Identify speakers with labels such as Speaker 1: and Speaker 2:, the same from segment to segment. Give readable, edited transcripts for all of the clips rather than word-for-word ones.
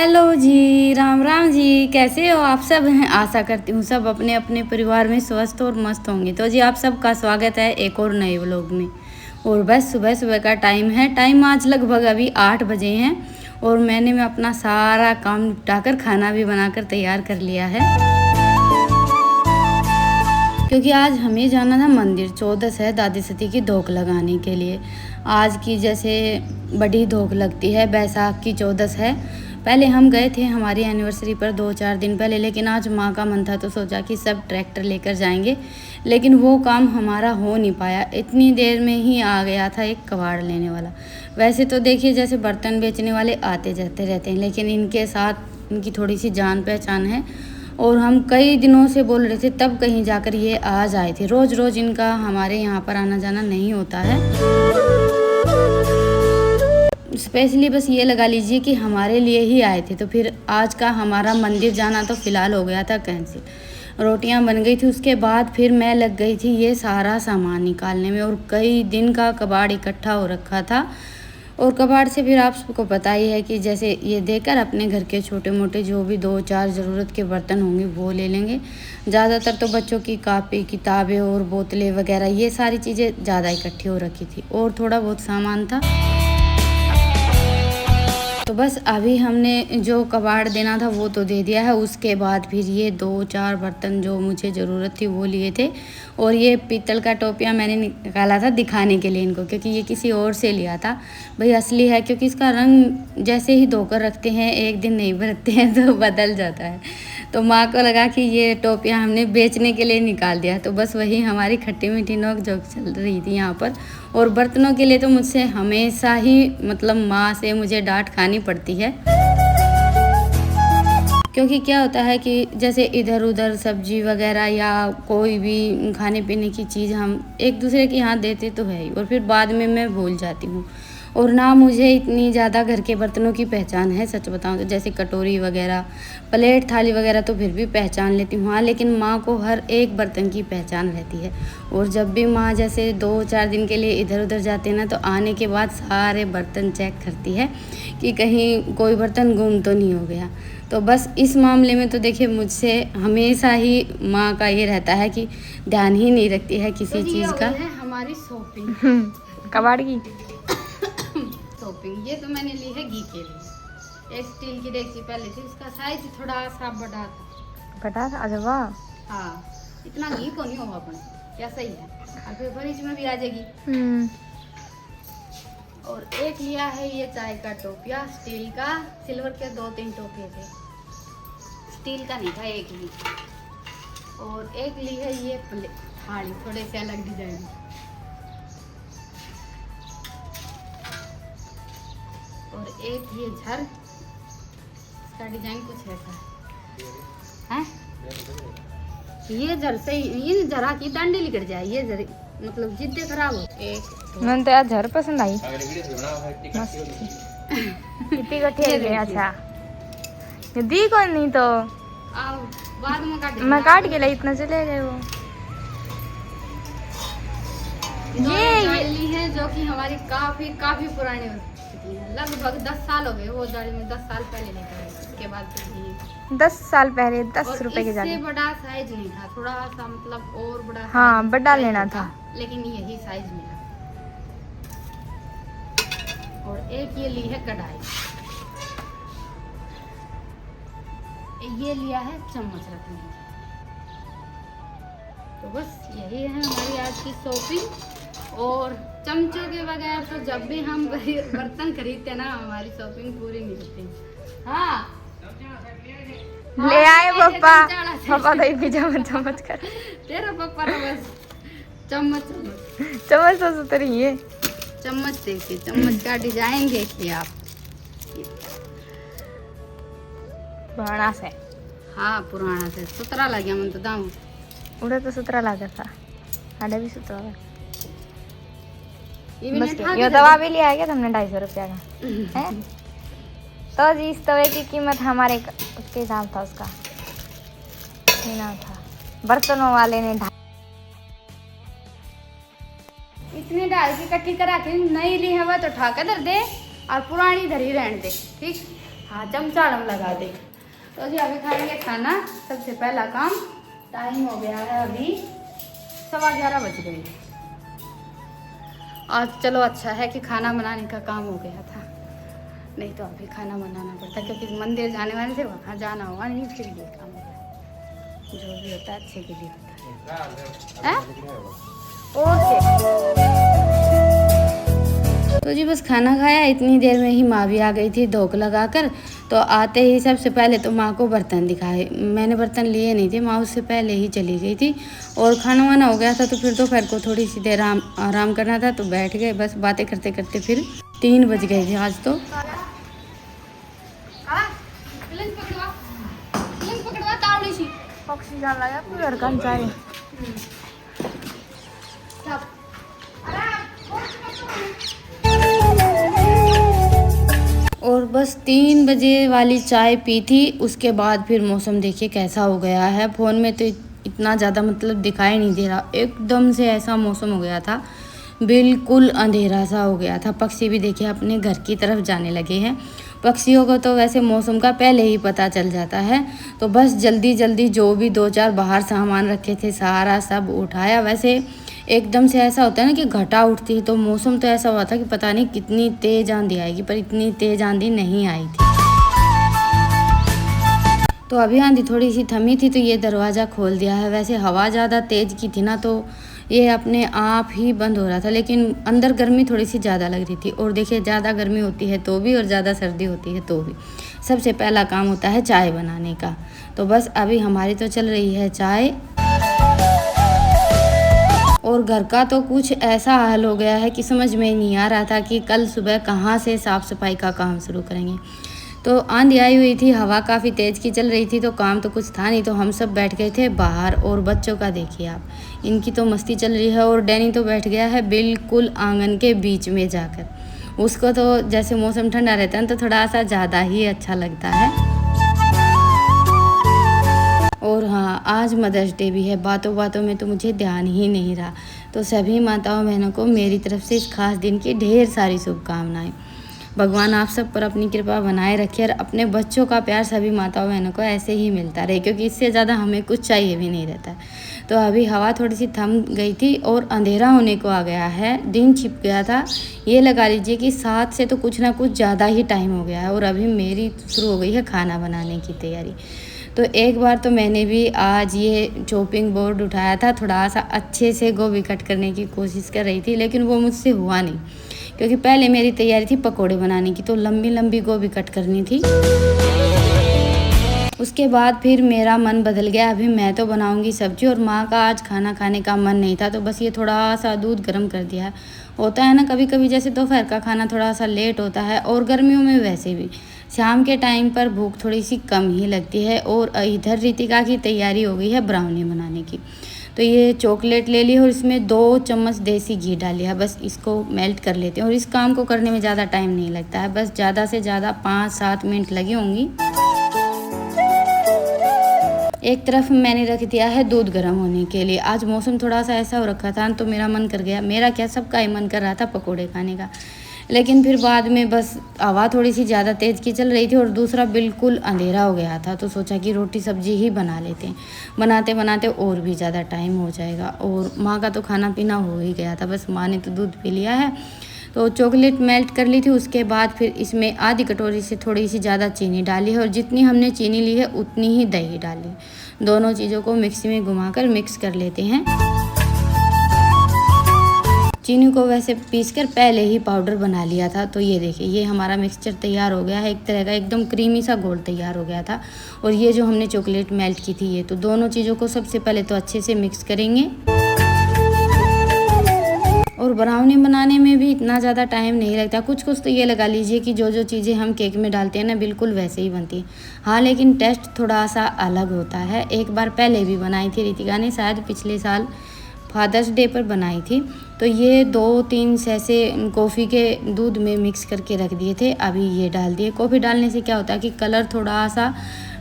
Speaker 1: Hello जी, राम राम जी। कैसे हो आप सब हैं? आशा करती हूँ सब अपने अपने परिवार में स्वस्थ और मस्त होंगे। तो जी आप सबका स्वागत है एक और नए व्लॉग में। और बस सुबह सुबह का टाइम है। टाइम आज लगभग अभी 8 बजे हैं और मैंने मैं अपना सारा काम निपटाकर खाना भी बनाकर तैयार कर लिया है, क्योंकि आज हमें जाना था मंदिर। 14 है दादी सती की धोख लगाने के लिए। आज की जैसे बड़ी धोख लगती है, बैसाख की 14 है। पहले हम गए थे हमारी एनिवर्सरी पर 2-4 दिन पहले, लेकिन आज माँ का मन था तो सोचा कि सब ट्रैक्टर लेकर जाएंगे, लेकिन वो काम हमारा हो नहीं पाया। इतनी देर में ही आ गया था एक कबाड़ लेने वाला। वैसे तो देखिए जैसे बर्तन बेचने वाले आते जाते रहते हैं, लेकिन इनके साथ इनकी थोड़ी सी जान पहचान है और हम कई दिनों से बोल रहे थे, तब कहीं जाकर ये आज आए थे। रोज़ रोज़ इनका हमारे यहाँ पर आना जाना नहीं होता है। स्पेशली बस ये लगा लीजिए कि हमारे लिए ही आए थे। तो फिर आज का हमारा मंदिर जाना तो फ़िलहाल हो गया था कैंसिल। रोटियां बन गई थी, उसके बाद फिर मैं लग गई थी ये सारा सामान निकालने में, और कई दिन का कबाड़ इकट्ठा हो रखा था। और कबाड़ से फिर आप सबको पता ही है कि जैसे ये देकर अपने घर के छोटे मोटे जो भी 2-4 ज़रूरत के बर्तन होंगे वो ले लेंगे। ज़्यादातर तो बच्चों की कापी किताबें और बोतलें वगैरह ये सारी चीज़ें ज़्यादा इकट्ठी हो रखी थी, और थोड़ा बहुत सामान था। तो बस अभी हमने जो कबाड़ देना था वो तो दे दिया है। उसके बाद फिर ये 2-4 बर्तन जो मुझे ज़रूरत थी वो लिए थे। और ये पीतल का टोपिया मैंने निकाला था दिखाने के लिए इनको, क्योंकि ये किसी और से लिया था। भाई असली है, क्योंकि इसका रंग जैसे ही धोकर रखते हैं एक दिन नहीं बरतते हैं तो बदल जाता है। तो माँ को लगा कि ये टोपिया हमने बेचने के लिए निकाल दिया। तो बस वही हमारी खट्टी मीठी नोक झोंक चल रही थी यहाँ पर। और बर्तनों के लिए तो मुझसे हमेशा ही मतलब माँ से मुझे डांट खानी पड़ती है, क्योंकि क्या होता है कि जैसे इधर उधर सब्जी वगैरह या कोई भी खाने पीने की चीज़ हम एक दूसरे के यहाँ देते तो है ही, और फिर बाद में मैं भूल जाती हूँ। और ना मुझे इतनी ज़्यादा घर के बर्तनों की पहचान है, सच बताऊँ तो। जैसे कटोरी वगैरह, प्लेट, थाली वगैरह तो फिर भी पहचान लेती हूँ, हाँ, लेकिन माँ को हर एक बर्तन की पहचान रहती है। और जब भी माँ जैसे 2-4 दिन के लिए इधर उधर जाते हैं ना, तो आने के बाद सारे बर्तन चेक करती है कि कहीं कोई बर्तन गुम तो नहीं हो गया। तो बस इस मामले में तो देखिए मुझसे हमेशा ही माँ का ये रहता है कि ध्यान ही नहीं रखती है किसी चीज़ का। है हमारी शॉपिंग
Speaker 2: कबाड़ की
Speaker 1: शॉपिंग। ये तो मैंने ली है घी के लिए। एक स्टील की डेक्ची पहले थी, उसका साइज थोड़ा सा बड़ा था।
Speaker 2: अच्छा वाह।
Speaker 1: हाँ, इतना घी को नहीं होगा अपन, क्या सही है। और फिर फ्रिज में भी आ जाएगी। और एक लिया है ये चाय का टोपिया स्टील का। सिल्वर के 2-3 टोपिए थे, स्टील का नहीं था एक ही। और एक ली है ये थाली, थोड़े से अलग डिजाइन। और एक ये झर, इसका डिजाइन कुछ ऐसा है। ये झर से ये झरा की डांडी लिकट जाए, ये झर मतलब जिद्दे खराब हो। एक
Speaker 2: मैंने तो यार झर पसंद आई, कितनी कठी है। अच्छा ये दी कौन नहीं तो
Speaker 1: बाद में
Speaker 2: मैं काट के लाई, इतना चले गए वो।
Speaker 1: ये ली है जो कि हमारी काफी पुरानी हो चुकी है। लगभग 10 साल हो गए वो जाली में, 10 साल पहले लेकर। उसके बाद
Speaker 2: 10 साल पहले 10 रुपए की जाली।
Speaker 1: इससे बड़ा साइज नहीं था, थोड़ा सा मतलब और बड़ा।
Speaker 2: हाँ, बड़ा लेना था,
Speaker 1: लेकिन यही साइज मिला। और एक ये ली है कढ़ाई, ये लिया है चम्मच रखने की। तो बस यही है हमारी आज की शॉपिंग। और चमचों के बगैर तो जब भी हम बर्तन खरीदते ना हमारी शॉपिंग पूरी नहीं होती। हाँ
Speaker 2: ले आए पापा। पापा तो पिज्जा चम्मच कर
Speaker 1: तेरा पापा ना बस चम्मच
Speaker 2: तो सुतरी है।
Speaker 1: चम्मच देखिए, चम्मच का डिजाइन देखिए आप,
Speaker 2: पुराना से।
Speaker 1: हाँ पुराना से सुतरा लग गया। मन तो दाम
Speaker 2: उड़े तो सुतरा लगा था, आधे भी सुतरा लगा।
Speaker 1: बस
Speaker 2: ये दवा भी लिया है क्या तुमने 250 रुपया का है? तो जी इस तवे की कीमत हमारे उसके दाम था, उसका नाम था। बर्तनों वाले ने
Speaker 1: इतनी डाल की इकट्ठी करा के नई ली है वह तो ठाकर धर दे और पुरानी धरी रहने दे, ठीक। हाँ चमचा हम लगा दे। तो जी अभी खाएंगे खाना। सबसे पहला काम, टाइम हो गया है अभी 11:15 बज गए। आज चलो अच्छा है कि खाना बनाने का काम हो गया था, नहीं तो अभी खाना बनाना पड़ता, क्योंकि मंदिर जाने वाले थे, वहाँ जाना हुआ नहीं, फिर ये काम हो गया। जो भी होता है अच्छे के लिए होता है। ओके तो जी बस खाना खाया, इतनी देर में ही माँ भी आ गई थी धोख लगा कर। तो आते ही सबसे पहले तो माँ को बर्तन दिखाए। मैंने बर्तन लिए नहीं थे, माँ उससे पहले ही चली गई थी। और खाना वाना हो गया था, तो फिर दोपहर को थोड़ी सी देर आराम करना था, तो बैठ गए बस बातें करते करते। फिर 3 बज गए थे आज तो। और बस 3 बजे वाली चाय पी थी, उसके बाद फिर मौसम देखिए कैसा हो गया है। फ़ोन में तो इतना ज़्यादा मतलब दिखाई नहीं दे रहा, एकदम से ऐसा मौसम हो गया था, बिल्कुल अंधेरा सा हो गया था। पक्षी भी देखिए अपने घर की तरफ जाने लगे हैं। पक्षियों को तो वैसे मौसम का पहले ही पता चल जाता है, तो बस जल्दी जल्दी जो भी 2-4 बाहर सामान रखे थे सारा सब उठाया। वैसे एकदम से ऐसा होता है ना कि घटा उठती है, तो मौसम तो ऐसा हुआ था कि पता नहीं कितनी तेज़ आंधी आएगी, पर इतनी तेज़ आंधी नहीं आई थी। तो अभी आंधी थोड़ी सी थमी थी, तो ये दरवाज़ा खोल दिया है। वैसे हवा ज़्यादा तेज़ की थी ना, तो ये अपने आप ही बंद हो रहा था, लेकिन अंदर गर्मी थोड़ी सी ज़्यादा लग रही थी। और देखिए ज़्यादा गर्मी होती है तो भी, और ज़्यादा सर्दी होती है तो भी, सबसे पहला काम होता है चाय बनाने का। तो बस अभी हमारी तो चल रही है चाय। और घर का तो कुछ ऐसा हाल हो गया है कि समझ में नहीं आ रहा था कि कल सुबह कहाँ से साफ़ सफाई का काम शुरू करेंगे। तो आंधी आई हुई थी, हवा काफ़ी तेज़ की चल रही थी, तो काम तो कुछ था नहीं। तो हम सब बैठ गए थे बाहर। और बच्चों का देखिए आप, इनकी तो मस्ती चल रही है। और डैनी तो बैठ गया है बिल्कुल आंगन के बीच में जाकर। उसको तो जैसे मौसम ठंडा रहता है तो थोड़ा सा ज़्यादा ही अच्छा लगता है। और हाँ, आज मदर्स डे भी है। बातों बातों में तो मुझे ध्यान ही नहीं रहा। तो सभी माताओं बहनों को मेरी तरफ से इस खास दिन की ढेर सारी शुभकामनाएं। भगवान आप सब पर अपनी कृपा बनाए रखे, और अपने बच्चों का प्यार सभी माताओं बहनों को ऐसे ही मिलता रहे, क्योंकि इससे ज़्यादा हमें कुछ चाहिए भी नहीं रहता। तो अभी हवा थोड़ी सी थम गई थी और अंधेरा होने को आ गया है, दिन छिप गया था। ये लगा लीजिए कि 7 से तो कुछ ना कुछ ज़्यादा ही टाइम हो गया है। और अभी मेरी शुरू हो गई है खाना बनाने की तैयारी। तो एक बार तो मैंने भी आज ये चॉपिंग बोर्ड उठाया था, थोड़ा सा अच्छे से गोभी कट करने की कोशिश कर रही थी, लेकिन वो मुझसे हुआ नहीं, क्योंकि पहले मेरी तैयारी थी पकोड़े बनाने की, तो लंबी लंबी गोभी कट करनी थी। उसके बाद फिर मेरा मन बदल गया, अभी मैं तो बनाऊंगी सब्जी, और माँ का आज खाना खाने का मन नहीं था, तो बस ये थोड़ा सा दूध गर्म कर दिया है। होता है ना कभी कभी, जैसे दोपहर का खाना थोड़ा सा लेट होता है, और गर्मियों में वैसे भी शाम के टाइम पर भूख थोड़ी सी कम ही लगती है। और इधर रितिका की तैयारी हो गई है ब्राउनी बनाने की। तो ये चॉकलेट ले ली और इसमें 2 चम्मच देसी घी डाल लिया। बस इसको मेल्ट कर लेते हैं, और इस काम को करने में ज़्यादा टाइम नहीं लगता है, बस ज़्यादा से ज़्यादा 5-7 मिनट लगी होंगी। एक तरफ मैंने रख दिया है दूध गर्म होने के लिए। आज मौसम थोड़ा सा ऐसा हो रखा था, तो मेरा मन कर गया, मेरा क्या सबका ही मन कर रहा था पकोड़े खाने का। लेकिन फिर बाद में बस हवा थोड़ी सी ज़्यादा तेज़ की चल रही थी, और दूसरा बिल्कुल अंधेरा हो गया था, तो सोचा कि रोटी सब्जी ही बना लेते हैं। बनाते बनाते और भी ज़्यादा टाइम हो जाएगा। और माँ का तो खाना पीना हो ही गया था, बस माँ ने तो दूध पी लिया है। तो चॉकलेट मेल्ट कर ली थी, उसके बाद फिर इसमें आधी कटोरी से थोड़ी सी ज़्यादा चीनी डाली है, और जितनी हमने चीनी ली है उतनी ही दही डाली। दोनों चीज़ों को मिक्सी में घुमाकर मिक्स कर लेते हैं। चीनी को वैसे पीसकर पहले ही पाउडर बना लिया था। तो ये देखिए, ये हमारा मिक्सचर तैयार हो गया है, एक तरह का एकदम क्रीमी सा घोल तैयार हो गया था। और ये जो हमने चॉकलेट मेल्ट की थी, ये तो दोनों चीज़ों को सबसे पहले तो अच्छे से मिक्स करेंगे। और ब्राउनी बनाने में भी इतना ज़्यादा टाइम नहीं लगता। कुछ कुछ तो ये लगा लीजिए कि जो जो चीज़ें हम केक में डालते हैं ना, बिल्कुल वैसे ही बनती है। हाँ, लेकिन टेस्ट थोड़ा सा अलग होता है। एक बार पहले भी बनाई थी रितिका ने, शायद पिछले साल फादर्स डे पर बनाई थी। तो ये 2-3 सैसे कॉफ़ी के दूध में मिक्स करके रख दिए थे, अभी ये डाल दिए। कॉफ़ी डालने से क्या होता है कि कलर थोड़ा सा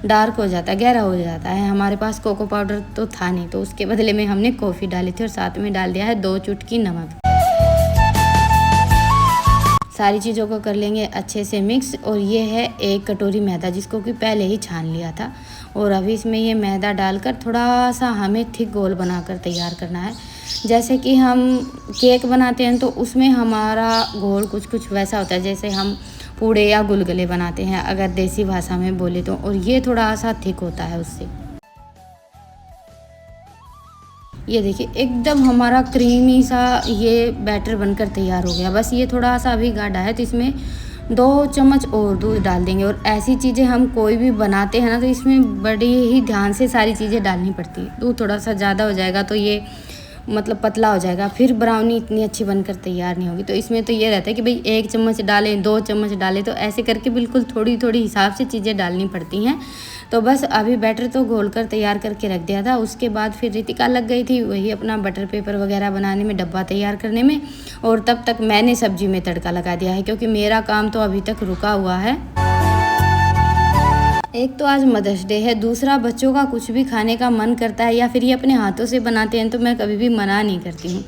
Speaker 1: डार्क हो जाता है, गहरा हो जाता है। हमारे पास कोको पाउडर तो था नहीं, तो उसके बदले में हमने कॉफ़ी डाली थी, और साथ में डाल दिया है 2 चुटकी नमक। सारी चीज़ों को कर लेंगे अच्छे से मिक्स। और ये है 1 कटोरी मैदा, जिसको कि पहले ही छान लिया था। और अभी इसमें ये मैदा डालकर थोड़ा सा हमें थिक घोल बनाकर तैयार करना है। जैसे कि हम केक बनाते हैं तो उसमें हमारा घोल कुछ कुछ वैसा होता है जैसे हम पूड़े या गुलगुले बनाते हैं, अगर देसी भाषा में बोले तो। और ये थोड़ा सा थिक होता है उससे। ये देखिए एकदम हमारा क्रीमी सा ये बैटर बनकर तैयार हो गया। बस ये थोड़ा सा अभी गाढ़ा है, तो इसमें 2 चम्मच और दूध डाल देंगे। और ऐसी चीज़ें हम कोई भी बनाते हैं ना, तो इसमें बड़ी ही ध्यान से सारी चीज़ें डालनी पड़ती है। दूध थोड़ा सा ज़्यादा हो जाएगा तो ये मतलब पतला हो जाएगा, फिर ब्राउनी इतनी अच्छी बनकर तैयार नहीं होगी। तो इसमें तो ये रहता है कि भाई 1 चम्मच डालें, 2 चम्मच डालें, तो ऐसे करके बिल्कुल थोड़ी थोड़ी हिसाब से चीज़ें डालनी पड़ती हैं। तो बस अभी बैटर तो घोल कर तैयार करके रख दिया था। उसके बाद फिर रितिका लग गई थी वही अपना बटर पेपर वगैरह बनाने में, डब्बा तैयार करने में। और तब तक मैंने सब्जी में तड़का लगा दिया है, क्योंकि मेरा काम तो अभी तक रुका हुआ है। एक तो आज मदर्स डे है, दूसरा बच्चों का कुछ भी खाने का मन करता है या फिर ये अपने हाथों से बनाते हैं तो मैं कभी भी मना नहीं करती हूँ।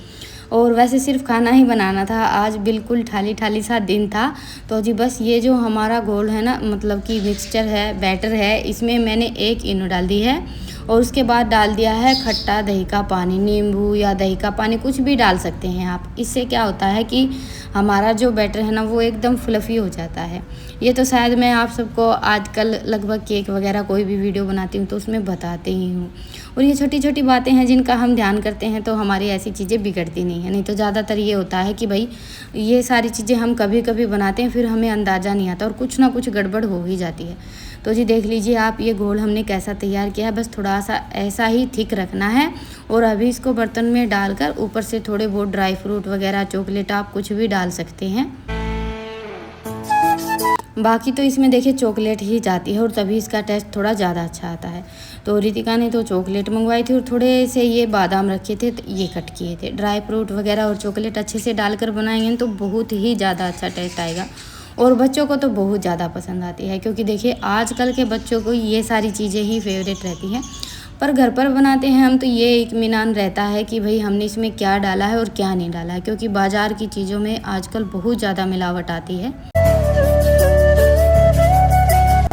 Speaker 1: और वैसे सिर्फ खाना ही बनाना था आज, बिल्कुल ठाली ठाली सा दिन था। तो जी बस ये जो हमारा घोल है ना, मतलब कि मिक्सचर है, बैटर है, इसमें मैंने 1 इनो डाल दी है। और उसके बाद डाल दिया है खट्टा दही का पानी, नींबू या दही का पानी कुछ भी डाल सकते हैं आप। इससे क्या होता है कि हमारा जो बैटर है ना वो एकदम फ्लफ़ी हो जाता है। ये तो शायद मैं आप सबको आजकल लगभग केक वगैरह कोई भी वीडियो बनाती हूँ तो उसमें बताते ही हूँ। और ये छोटी छोटी बातें हैं जिनका हम ध्यान करते हैं तो हमारी ऐसी चीज़ें बिगड़ती नहीं है। नहीं तो ज़्यादातर ये होता है कि भाई ये सारी चीज़ें हम कभी कभी बनाते हैं, फिर हमें अंदाज़ा नहीं आता और कुछ ना कुछ गड़बड़ हो ही जाती है। तो जी देख लीजिए आप ये घोल हमने कैसा तैयार किया है। बस थोड़ा सा ऐसा ही थिक रखना है। और अभी इसको बर्तन में डालकर ऊपर से थोड़े बहुत ड्राई फ्रूट वगैरह, चॉकलेट, आप कुछ भी डाल सकते हैं। बाकी तो इसमें देखिए चॉकलेट ही जाती है और तभी इसका टेस्ट थोड़ा ज़्यादा अच्छा आता है। तो रितिका ने तो चॉकलेट मंगवाई थी और थोड़े से ये बादाम रखे थे, तो ये कट किए थे। ड्राई फ्रूट वगैरह और चॉकलेट अच्छे से डालकर बनाएंगे तो बहुत ही ज़्यादा अच्छा टेस्ट आएगा। और बच्चों को तो बहुत ज़्यादा पसंद आती है, क्योंकि देखिए आजकल के बच्चों को ये सारी चीज़ें ही फेवरेट रहती हैं। पर घर पर बनाते हैं हम तो ये इत्मीनान रहता है कि भाई हमने इसमें क्या डाला है और क्या नहीं डाला है, क्योंकि बाज़ार की चीज़ों में आजकल बहुत ज़्यादा मिलावट आती है।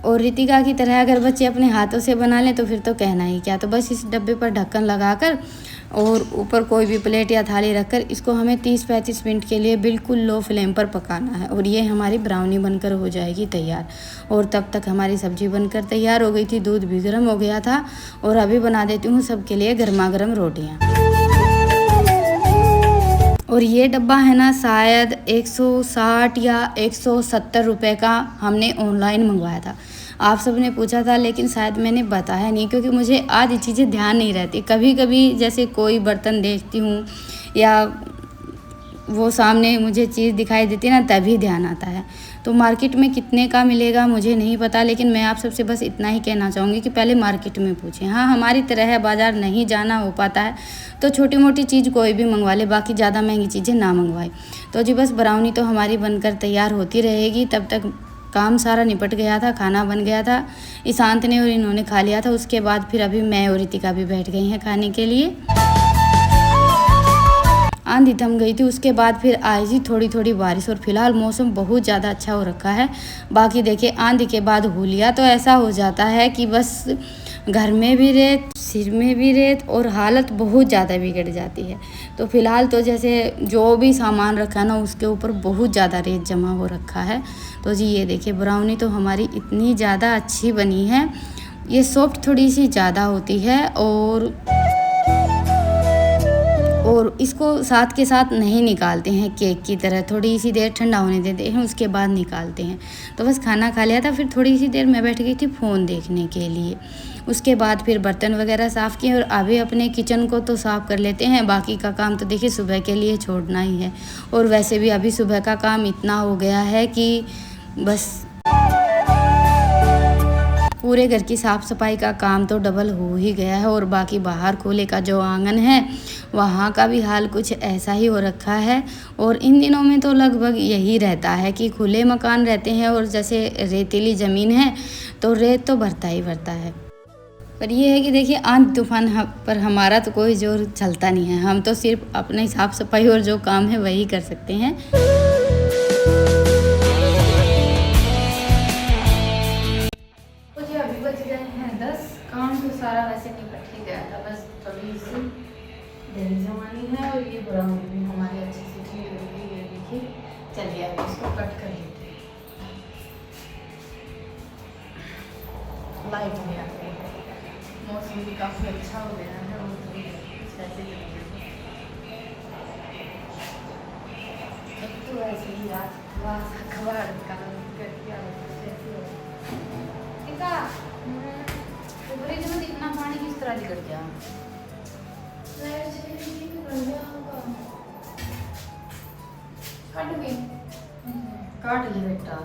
Speaker 1: और रितिका की तरह अगर बच्चे अपने हाथों से बना लें तो फिर तो कहना ही क्या। तो बस इस डब्बे पर ढक्कन लगाकर और ऊपर कोई भी प्लेट या थाली रखकर इसको हमें 30-35 मिनट के लिए बिल्कुल लो फ्लेम पर पकाना है। और ये हमारी ब्राउनी बनकर हो जाएगी तैयार। और तब तक हमारी सब्जी बनकर तैयार हो गई थी, दूध भी गर्म हो गया था। और अभी बना देती हूँ सबके लिए गर्मा गर्म रोटियाँ। और ये डब्बा है ना शायद 160 या 170 रुपये का हमने ऑनलाइन मंगवाया था। आप सब ने पूछा था लेकिन शायद मैंने बताया नहीं, क्योंकि मुझे आधी चीज़ें ध्यान नहीं रहती। कभी कभी जैसे कोई बर्तन देखती हूँ या वो सामने मुझे चीज़ दिखाई देती है ना, तभी ध्यान आता है। तो मार्केट में कितने का मिलेगा मुझे नहीं पता, लेकिन मैं आप सबसे बस इतना ही कहना चाहूँगी कि पहले मार्केट में पूछें। हाँ, हमारी तरह है, बाज़ार नहीं जाना हो पाता है तो छोटी मोटी चीज़ कोई भी मंगवा ले, बाकी ज़्यादा महंगी चीज़ें ना मंगवाए। तो जी बस ब्राउनी तो हमारी बनकर तैयार होती रहेगी। तब तक काम सारा निपट गया था, खाना बन गया था, ईशांत ने और इन्होंने खा लिया था। उसके बाद फिर अभी मैं और रितिका भी बैठ गई हैं खाने के लिए। आंधी थम गई थी, उसके बाद फिर आई थी थोड़ी थोड़ी बारिश। और फिलहाल मौसम बहुत ज़्यादा अच्छा हो रखा है। बाकी देखिए आंधी के बाद हुलिया तो ऐसा हो जाता है कि बस घर में भी रेत, सिर में भी रेत, और हालत बहुत ज़्यादा बिगड़ जाती है। तो फिलहाल तो जैसे जो भी सामान रखा ना उसके ऊपर बहुत ज़्यादा रेत जमा हो रखा है। तो जी ये देखिए ब्राउनी तो हमारी इतनी ज़्यादा अच्छी बनी है। ये सॉफ्ट थोड़ी सी ज़्यादा होती है और इसको साथ के साथ नहीं निकालते हैं केक की तरह, थोड़ी सी देर ठंडा होने देते हैं उसके बाद निकालते हैं। तो बस खाना खा लिया था, फिर थोड़ी सी देर मैं बैठ गई थी फ़ोन देखने के लिए। उसके बाद फिर बर्तन वगैरह साफ़ किए और अभी अपने किचन को तो साफ़ कर लेते हैं। बाकी का काम तो देखिए सुबह के लिए छोड़ना ही है। और वैसे भी अभी सुबह का काम इतना हो गया है कि बस पूरे घर की साफ़ सफाई का काम तो डबल हो ही गया है। और बाकी बाहर खोले का जो आंगन है वहाँ का भी हाल कुछ ऐसा ही हो रखा है। और इन दिनों में तो लगभग यही रहता है कि खुले मकान रहते हैं और जैसे रेतीली ज़मीन है तो रेत तो भरता ही भरता है। पर ये है कि देखिए आंधी तूफान पर हमारा तो कोई जोर चलता नहीं है। हम तो सिर्फ अपने साफ़ सफाई और जो काम है वही कर सकते हैं। से निपट ही गया था, बस थोड़ी सी दही जमानी है और ये ब्राउनी भी हमारी अच्छी से ठीक हो गई। ये देखिए, चलिए अब इसको कट कर लेते हैं। लाइट भी आ गई है, मौसम भी काफ़ी अच्छा हो गया है और थोड़ी कुछ ऐसे एक तो ऐसे ही रात थोड़ा सा कबाड़ का कर दिया फ्रिज में इतना पानी किस तरह निकल गया? काट ले बेटा,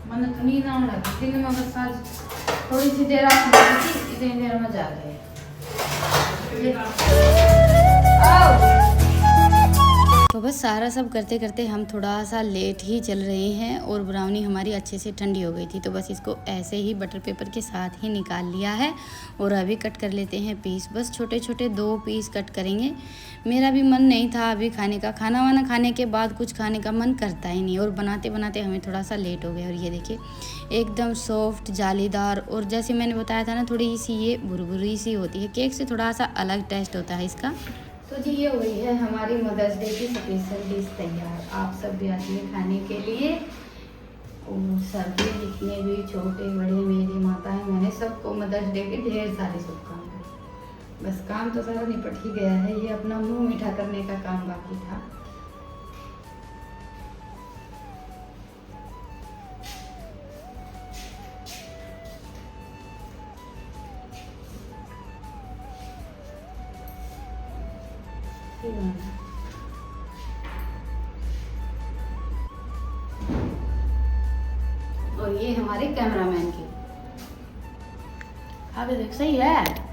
Speaker 1: मन तो नींद आने लगी दिन में, बस आज थोड़ी सी देर आप इतनी देर में जा गए। तो बस सारा सब करते करते हम थोड़ा सा लेट ही चल रहे हैं और ब्राउनी हमारी अच्छे से ठंडी हो गई थी, तो बस इसको ऐसे ही बटर पेपर के साथ ही निकाल लिया है और अभी कट कर लेते हैं पीस। बस छोटे छोटे 2 पीस कट करेंगे। मेरा भी मन नहीं था अभी खाने का, खाना वाना खाने के बाद कुछ खाने का मन करता ही नहीं और बनाते बनाते हमें थोड़ा सा लेट हो गया। और ये देखिए एकदम सॉफ्ट जालीदार, और जैसे मैंने बताया था ना, थोड़ी सी ये भुरभुरी सी होती है, केक से थोड़ा सा अलग टेस्ट होता है इसका। तो जी ये हुई है हमारी मदर्स डे की स्पेशल डिश तैयार। आप सब भी आइए खाने के लिए, और सभी जितने भी छोटे बड़े मेरी माता है, मैंने सबको मदर्स डे के ढेर सारे शुभकामनाएं। बस काम तो सारा निपट ही गया है, ये अपना मुंह मीठा करने का काम बाकी था। और ये हमारे कैमरामैन की, खा के देख, सही है।